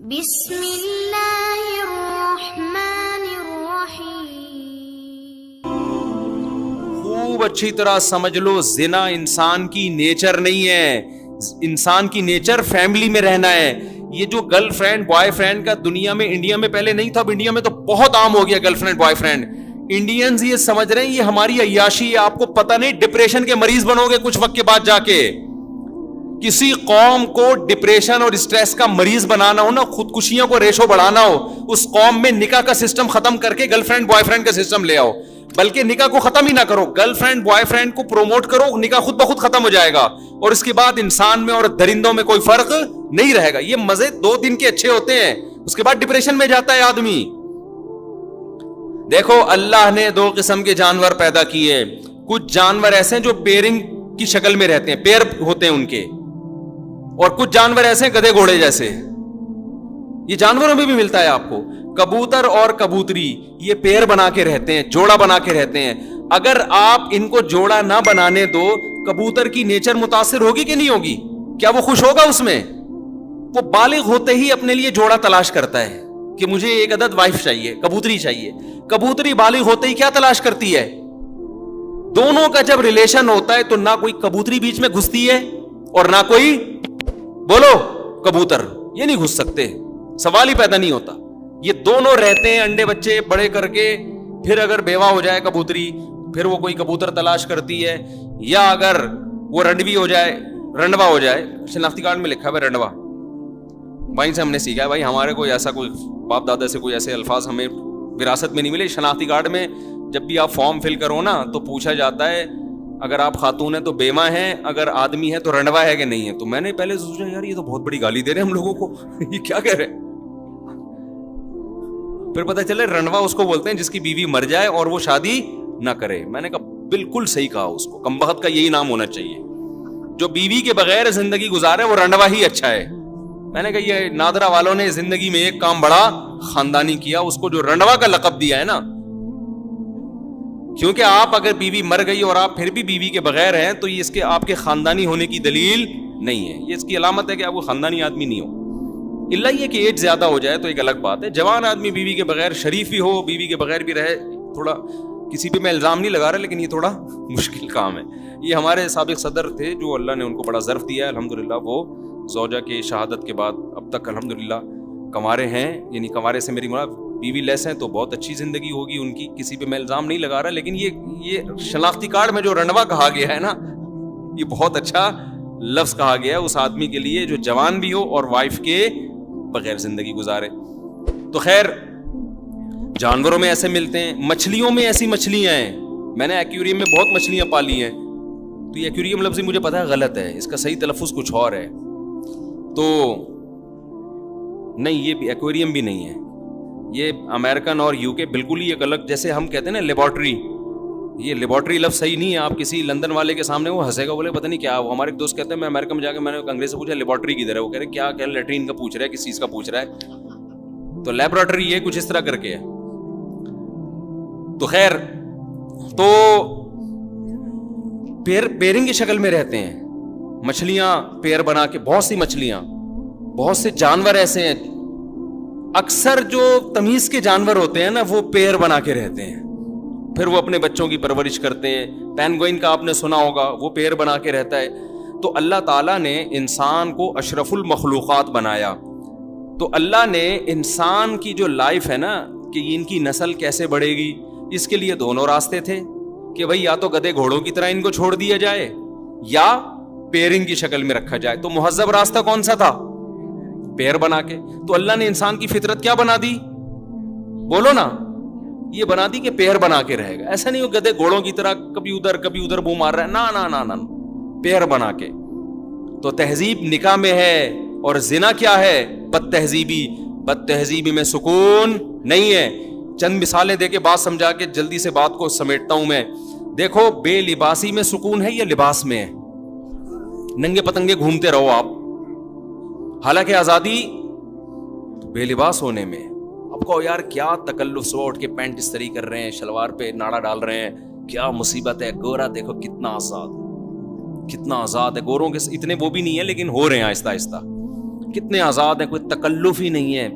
بسم اللہ الرحمن الرحیم. خوب اچھی طرح سمجھ لو، زنا انسان کی نیچر نہیں ہے. انسان کی نیچر فیملی میں رہنا ہے. یہ جو گرل فرینڈ بوائے فرینڈ کا دنیا میں، انڈیا میں پہلے نہیں تھا، اب انڈیا میں تو بہت عام ہو گیا girl friend boy friend. Indians یہ سمجھ رہے ہیں یہ ہماری عیاشی ہے. آپ کو پتہ نہیں ڈپریشن کے مریض بنو گے کچھ وقت کے بعد جا کے. کسی قوم کو ڈپریشن اور اسٹریس کا مریض بنانا ہو نا، خودکشیوں کو ریشو بڑھانا ہو، اس قوم میں نکاح کا سسٹم ختم کر کے گرل فرینڈ بوائے فرینڈ کا سسٹم لے آؤ. بلکہ نکاح کو ختم ہی نہ کرو، گرل فرینڈ بوائے فرینڈ کو پروموٹ کرو، نکاح خود بخود ختم ہو جائے گا. اور اس کے بعد انسان میں اور درندوں میں کوئی فرق نہیں رہے گا. یہ مزے 2 دن کے اچھے ہوتے ہیں، اس کے بعد ڈپریشن میں جاتا ہے آدمی. دیکھو اللہ نے 2 قسم کے جانور پیدا کیے. کچھ جانور ایسے ہیں جو پیرنگ کی شکل میں رہتے ہیں، پیر ہوتے ہیں ان کے، اور کچھ جانور ایسے ہیں گدھے گھوڑے جیسے. یہ جانوروں میں بھی ملتا ہے آپ کو. کبوتر اور کبوتری یہ پیر بنا کے رہتے ہیں، جوڑا بنا کے رہتے ہیں. اگر آپ ان کو جوڑا نہ بنانے دو، کبوتر کی نیچر متاثر ہوگی کہ نہیں ہوگی؟ کیا وہ خوش ہوگا اس میں؟ وہ بالغ ہوتے ہی اپنے لیے جوڑا تلاش کرتا ہے کہ مجھے ایک عدد وائف چاہیے، کبوتری چاہیے. کبوتری بالغ ہوتے ہی کیا تلاش کرتی ہے؟ دونوں کا جب ریلیشن ہوتا ہے تو نہ کوئی کبوتری بیچ میں گھستی ہے اور نہ کوئی، بولو، کبوتر. یہ نہیں گھس سکتے، سوال ہی پیدا نہیں ہوتا. یہ دونوں رہتے ہیں انڈے بچے بڑے کر کے. پھر اگر بیوہ ہو جائے کبوتری، پھر وہ کوئی کبوتر تلاش کرتی ہے. یا اگر وہ رنڈوی ہو جائے، رنڈوا ہو جائے، شناختی کارڈ میں لکھا ہے رنڈوا. بھائی سے ہم نے سیکھا ہے، بھائی ہمارے کوئی ایسا کوئی باپ دادا سے کوئی ایسے الفاظ ہمیں وراثت میں نہیں ملے. شناختی کارڈ میں جب بھی آپ فارم فل کرو نا تو پوچھا جاتا ہے اگر آپ خاتون ہیں تو بیوہ ہیں، اگر آدمی ہے تو رنڈوا ہے کہ نہیں ہے. تو میں نے پہلے سوچا یار یہ تو بہت بڑی گالی دے رہے ہیں ہم لوگوں کو. یہ کیا کہہ رہے ہیں؟ پھر پتہ چلے رنڈوا اس کو بولتے ہیں جس کی بیوی مر جائے اور وہ شادی نہ کرے. میں نے کہا بالکل صحیح کہا، اس کو کمبخت کا یہی نام ہونا چاہیے. جو بیوی کے بغیر زندگی گزارے وہ رنڈوا ہی اچھا ہے. میں نے کہا یہ نادرا والوں نے زندگی میں ایک کام بڑا خاندانی کیا، اس کو جو رنڈوا کا لقب دیا ہے نا. کیونکہ آپ اگر بیوی مر گئی اور آپ پھر بھی بیوی کے بغیر ہیں تو یہ اس کے آپ کے خاندانی ہونے کی دلیل نہیں ہے. یہ اس کی علامت ہے کہ آپ کو خاندانی آدمی نہیں ہو. اللہ یہ کہ ایج زیادہ ہو جائے تو ایک الگ بات ہے. جوان آدمی بیوی کے بغیر شریف بھی ہو، بیوی کے بغیر بھی رہے، تھوڑا کسی پہ میں الزام نہیں لگا رہا لیکن یہ تھوڑا مشکل کام ہے. یہ ہمارے سابق صدر تھے جو اللہ نے ان کو بڑا ظرف دیا ہے الحمدللہ. وہ زوجہ کے شہادت کے بعد اب تک الحمدللہ کنوارے ہیں. یعنی کنوارے سے میری مراد بیوی لیس ہیں تو بہت اچھی زندگی ہوگی ان کی. کسی پہ میں الزام نہیں لگا رہا لیکن یہ شناختی کارڈ میں جو رنڈوا کہا گیا ہے نا، یہ بہت اچھا لفظ کہا گیا ہے اس آدمی کے لیے جو جوان بھی ہو اور وائف کے بغیر زندگی گزارے. تو خیر جانوروں میں ایسے ملتے ہیں. مچھلیوں میں ایسی مچھلیاں ہیں. میں نے ایکویریم میں بہت مچھلیاں پالی ہیں. تو یہ ایکویریم لفظ مجھے پتا ہے غلط ہے، اس کا صحیح تلفظ کچھ اور ہے. تو نہیں، یہ ایکویریم بھی نہیں ہے. یہ امریکن اور یو کے بالکل ہی ایک الگ، جیسے ہم کہتے ہیں نا لیبارٹری. یہ لیبارٹری لفظ صحیح نہیں ہے. آپ کسی لندن والے کے سامنے وہ ہنسے گا، بولے پتہ نہیں کیا. وہ ہمارے ایک دوست کہتے ہیں میں امریکہ میں جا کے میں نے انگریز سے پوچھا لیبارٹری کدھر ہے، وہ کہہ رہے کیا لیٹرین کا پوچھ رہا ہے، کس چیز کا پوچھ رہا ہے. تو لیبارٹری یہ کچھ اس طرح کر کے ہے. تو خیر، تو پیرنگ کی شکل میں رہتے ہیں مچھلیاں، پیر بنا کے. بہت سی مچھلیاں، بہت سے جانور ایسے ہیں. اکثر جو تمیز کے جانور ہوتے ہیں نا وہ پیر بنا کے رہتے ہیں، پھر وہ اپنے بچوں کی پرورش کرتے ہیں. پینگوئن کا آپ نے سنا ہوگا، وہ پیر بنا کے رہتا ہے. تو اللہ تعالیٰ نے انسان کو اشرف المخلوقات بنایا. تو اللہ نے انسان کی جو لائف ہے نا کہ ان کی نسل کیسے بڑھے گی، اس کے لیے 2 راستے تھے کہ بھئی یا تو گدھے گھوڑوں کی طرح ان کو چھوڑ دیا جائے یا پیرنگ کی شکل میں رکھا جائے. تو مہذب راستہ کون سا تھا؟ پیر بنا کے. تو اللہ نے انسان کی فطرت کیا بنا دی؟ بولو نا. یہ بنا دی کہ پیر بنا کے رہے گا. ایسا نہیں ہو گدھے گھوڑوں کی طرح کبھی ادھر بو مار رہا ہے. نا پیر بنا کے. تو تہذیب نکاح میں ہے اور زنا کیا ہے؟ بد تہذیبی. بد تہذیبی میں سکون نہیں ہے. چند مثالیں دے کے بات سمجھا کے جلدی سے بات کو سمیٹتا ہوں میں. دیکھو بے لباسی میں سکون ہے یا لباس میں ہے؟ ننگے پتنگے گھومتے رہو آپ، حالانکہ آزادی بے لباس ہونے میں. آپ کو یار کیا تکلف، صبح اٹھ کے پینٹ استری کر رہے ہیں، شلوار پہ ناڑا ڈال رہے ہیں، کیا مصیبت ہے. گورا دیکھو کتنا آزاد ہے. گوروں کے اتنے وہ بھی نہیں ہے لیکن ہو رہے ہیں آہستہ آہستہ. کتنے آزاد ہیں, کوئی تکلف ہی نہیں ہے,